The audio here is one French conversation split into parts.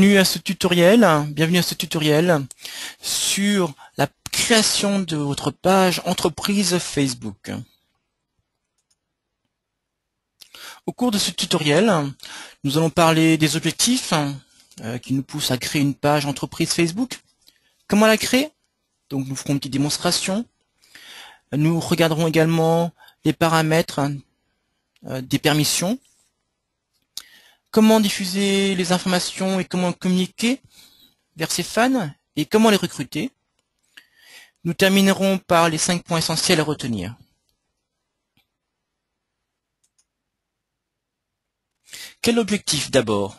Bienvenue à ce tutoriel sur la création de votre page entreprise Facebook. Au cours de ce tutoriel, nous allons parler des objectifs qui nous poussent à créer une page entreprise Facebook. Comment la créer? Donc nous ferons une petite démonstration. Nous regarderons également les paramètres des permissions. Comment diffuser les informations et comment communiquer vers ses fans et comment les recruter. Nous terminerons par les 5 points essentiels à retenir. Quel objectif d'abord?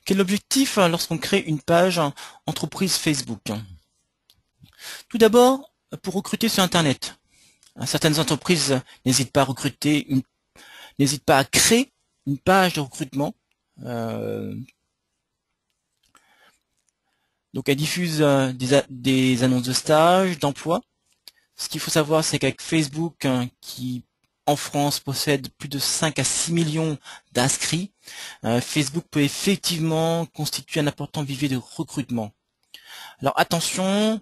Quel objectif lorsqu'on crée une page entreprise Facebook? Tout d'abord, pour recruter sur Internet. Certaines entreprises n'hésitent pas à créer une page de recrutement. Donc elle diffuse des annonces de stage, d'emploi. Ce qu'il faut savoir, c'est qu'avec Facebook, qui en France possède plus de 5 à 6 millions d'inscrits, Facebook peut effectivement constituer un important vivier de recrutement. Alors attention,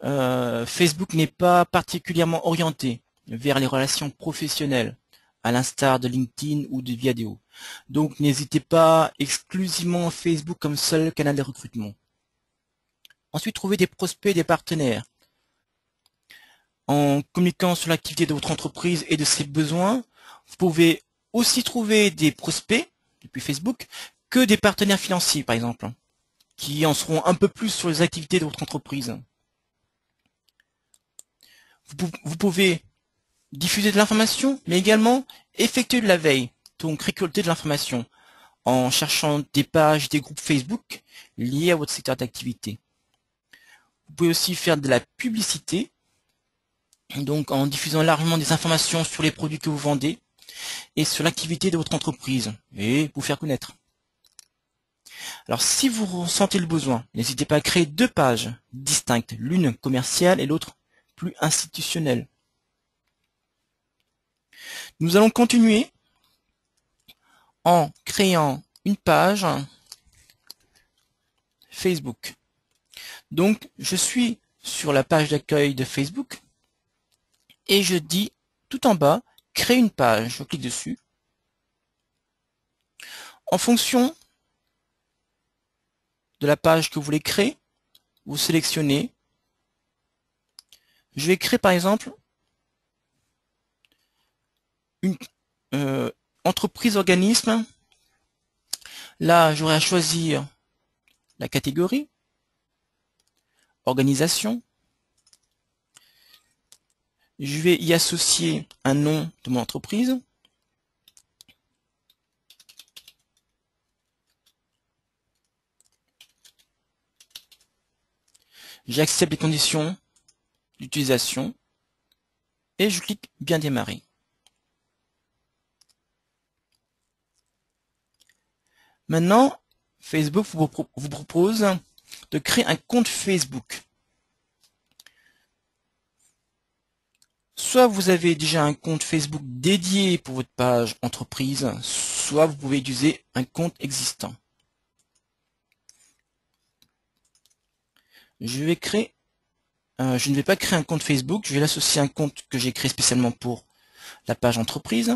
Facebook n'est pas particulièrement orienté vers les relations professionnelles, à l'instar de LinkedIn ou de Viadeo. Donc n'hésitez pas exclusivement Facebook comme seul canal de recrutement. Ensuite, trouver des prospects et des partenaires. En communiquant sur l'activité de votre entreprise et de ses besoins, vous pouvez aussi trouver des prospects, depuis Facebook, que des partenaires financiers, par exemple, qui en sauront un peu plus sur les activités de votre entreprise. Vous pouvez diffuser de l'information, mais également effectuer de la veille, donc récolter de l'information, en cherchant des pages, des groupes Facebook liés à votre secteur d'activité. Vous pouvez aussi faire de la publicité, donc en diffusant largement des informations sur les produits que vous vendez et sur l'activité de votre entreprise, et vous faire connaître. Alors si vous ressentez le besoin, n'hésitez pas à créer 2 pages distinctes, l'une commerciale et l'autre plus institutionnelle. Nous allons continuer en créant une page Facebook. Donc je suis sur la page d'accueil de Facebook et je dis tout en bas, créer une page. Je clique dessus. En fonction de la page que vous voulez créer, vous sélectionnez. Je vais créer par exemple une entreprise organisme. Là, j'aurai à choisir la catégorie, organisation. Je vais y associer un nom de mon entreprise. J'accepte les conditions d'utilisation et je clique bien démarrer. Maintenant, Facebook vous propose de créer un compte Facebook. Soit vous avez déjà un compte Facebook dédié pour votre page entreprise, soit vous pouvez utiliser un compte existant. Je ne vais pas créer un compte Facebook, je vais l'associer à un compte que j'ai créé spécialement pour la page entreprise.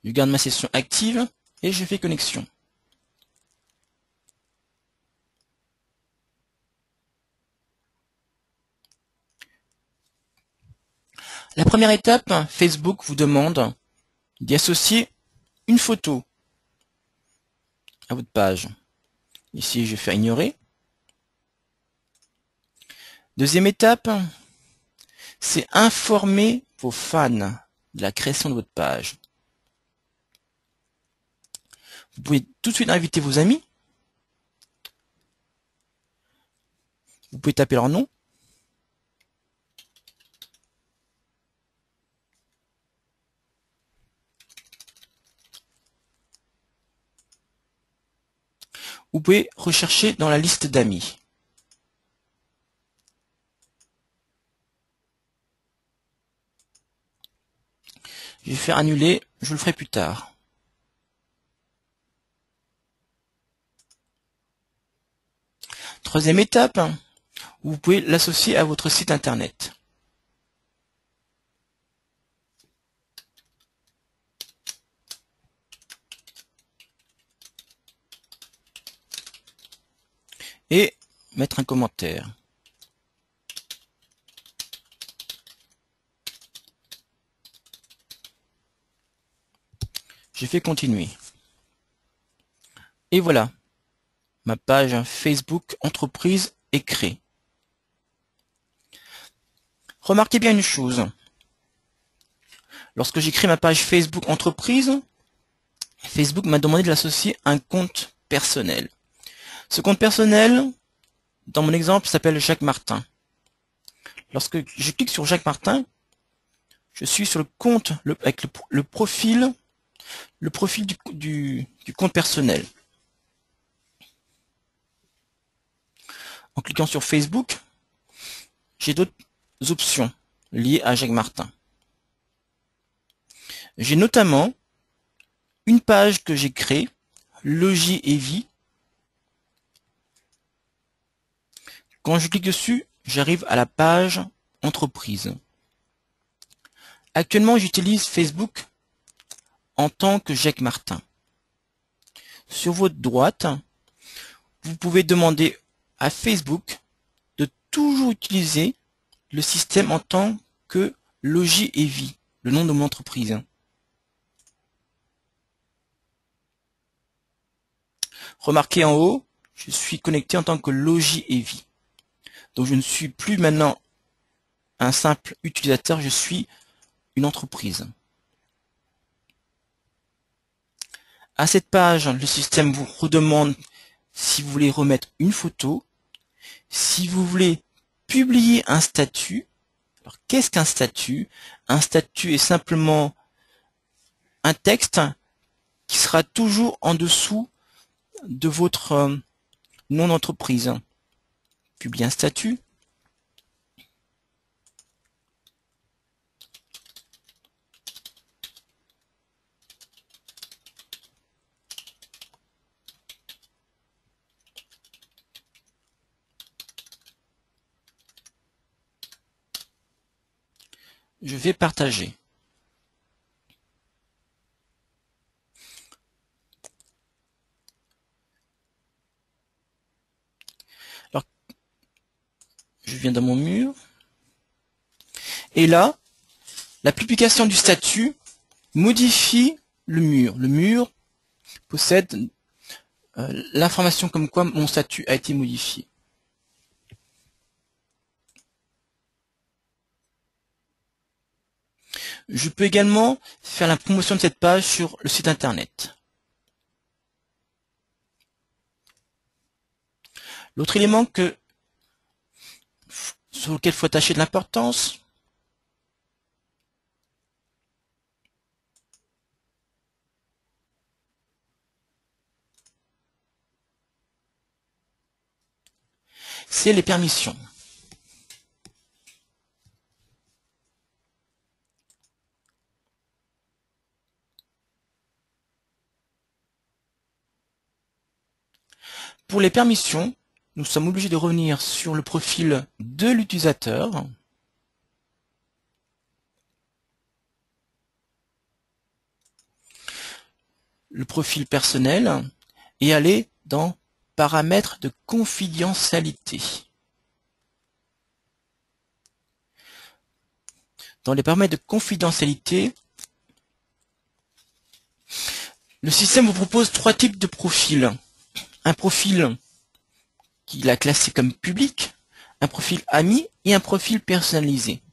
Je garde ma session active et je fais connexion. La première étape, Facebook vous demande d'y associer une photo à votre page. Ici, je vais faire ignorer. Deuxième étape, c'est informer vos fans de la création de votre page. Vous pouvez tout de suite inviter vos amis. Vous pouvez taper leur nom. Vous pouvez rechercher dans la liste d'amis. Je vais faire annuler, je le ferai plus tard. Troisième étape, vous pouvez l'associer à votre site internet. Et mettre un commentaire. Je fais continuer. Et voilà, ma page Facebook entreprise est créée. Remarquez bien une chose. Lorsque j'ai créé ma page Facebook entreprise, Facebook m'a demandé de l'associer à un compte personnel. Ce compte personnel, dans mon exemple, s'appelle Jacques Martin. Lorsque je clique sur Jacques Martin, je suis sur le compte avec le profil du compte personnel. En cliquant sur Facebook, j'ai d'autres options liées à Jacques Martin. J'ai notamment une page que j'ai créée, Logis et Vie. Quand je clique dessus, j'arrive à la page entreprise. Actuellement, j'utilise Facebook en tant que Jacques Martin. Sur votre droite, vous pouvez demander à Facebook de toujours utiliser le système en tant que Logis et Vie, le nom de mon entreprise. Remarquez en haut, je suis connecté en tant que Logis et Vie. Donc je ne suis plus maintenant un simple utilisateur, je suis une entreprise. À cette page, le système vous redemande si vous voulez remettre une photo, si vous voulez publier un statut. Alors qu'est-ce qu'un statut? Un statut est simplement un texte qui sera toujours en dessous de votre nom d'entreprise. Publier un statut. Je vais partager. Alors, je viens dans mon mur. Et là, la publication du statut modifie le mur. Le mur possède l'information comme quoi mon statut a été modifié. Je peux également faire la promotion de cette page sur le site internet. L'autre élément sur lequel il faut attacher de l'importance, c'est les permissions. Pour les permissions, nous sommes obligés de revenir sur le profil de l'utilisateur. Le profil personnel et aller dans paramètres de confidentialité. Dans les paramètres de confidentialité, le système vous propose trois types de profils. Un profil qu'il a classé comme public, un profil ami et un profil personnalisé.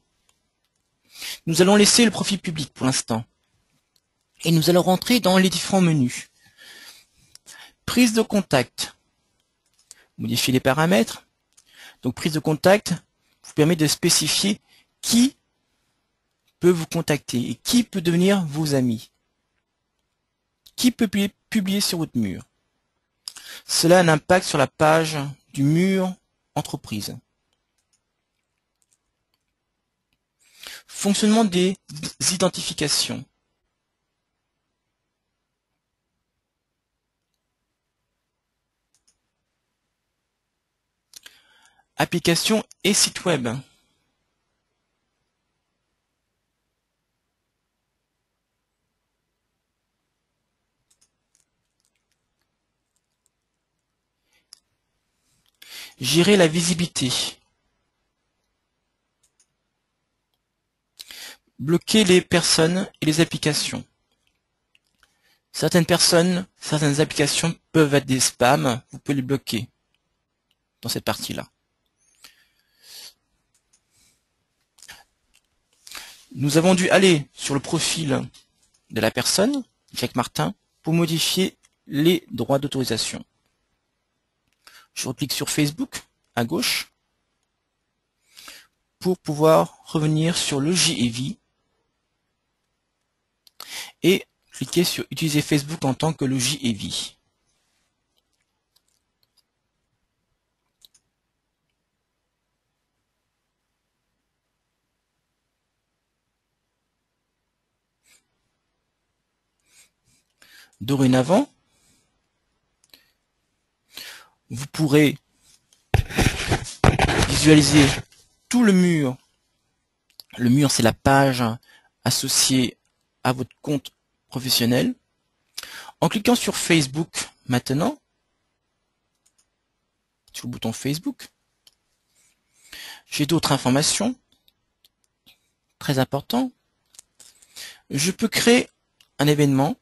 Nous allons laisser le profil public pour l'instant. Et nous allons rentrer dans les différents menus. Prise de contact. Modifier les paramètres. Donc prise de contact vous permet de spécifier qui peut vous contacter et qui peut devenir vos amis. Qui peut publier sur votre mur. Cela a un impact sur la page du mur entreprise. Fonctionnement des identifications. applications et sites web. Gérer la visibilité. Bloquer les personnes et les applications. Certaines personnes, certaines applications peuvent être des spams, vous pouvez les bloquer dans cette partie-là. Nous avons dû aller sur le profil de la personne, Jacques Martin, pour modifier les droits d'autorisation. Je reclique sur Facebook, à gauche, pour pouvoir revenir sur Logi et cliquer sur Utiliser Facebook en tant que Logi. Dorénavant, vous pourrez visualiser tout le mur. Le mur, c'est la page associée à votre compte professionnel. En cliquant sur Facebook maintenant, sur le bouton Facebook, j'ai d'autres informations très importantes. Je peux créer un événement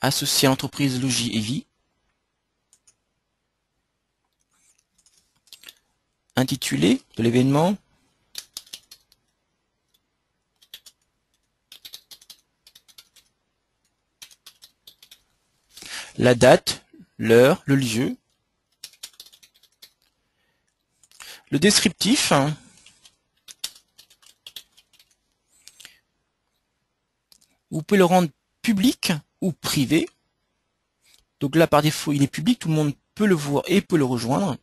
associé à l'entreprise Logi. Intitulé de l'événement la date, l'heure, le lieu, le descriptif, vous pouvez le rendre public ou privé. Donc là par défaut il est public, tout le monde peut le voir et peut le rejoindre.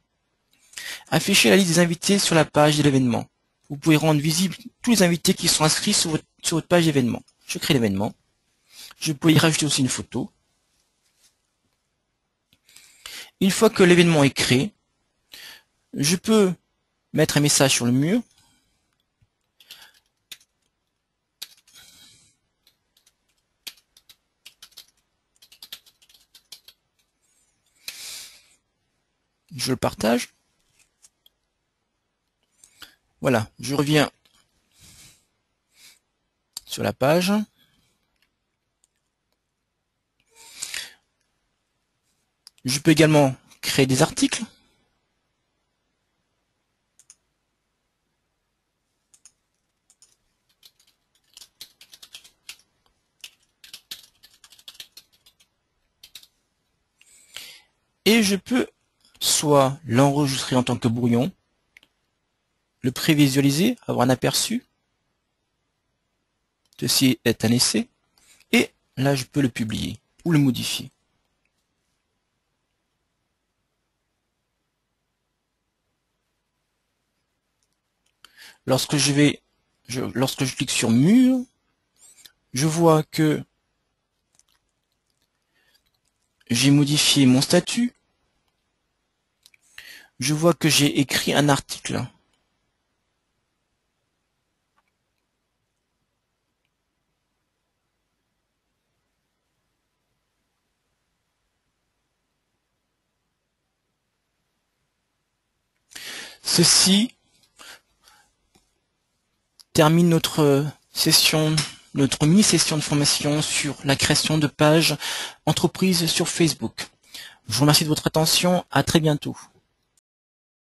Afficher la liste des invités sur la page de l'événement. Vous pouvez rendre visible tous les invités qui sont inscrits sur votre page d'événement. Je crée l'événement. Je peux y rajouter aussi une photo. Une fois que l'événement est créé, je peux mettre un message sur le mur. Je le partage. Voilà, je reviens sur la page. Je peux également créer des articles. Et je peux soit l'enregistrer en tant que brouillon, le prévisualiser, avoir un aperçu. Ceci est un essai. Et là, je peux le publier ou le modifier. Lorsque je clique sur mur, je vois que j'ai modifié mon statut. Je vois que j'ai écrit un article. Ceci termine notre mini-session de formation sur la création de pages entreprises sur Facebook. Je vous remercie de votre attention. À très bientôt.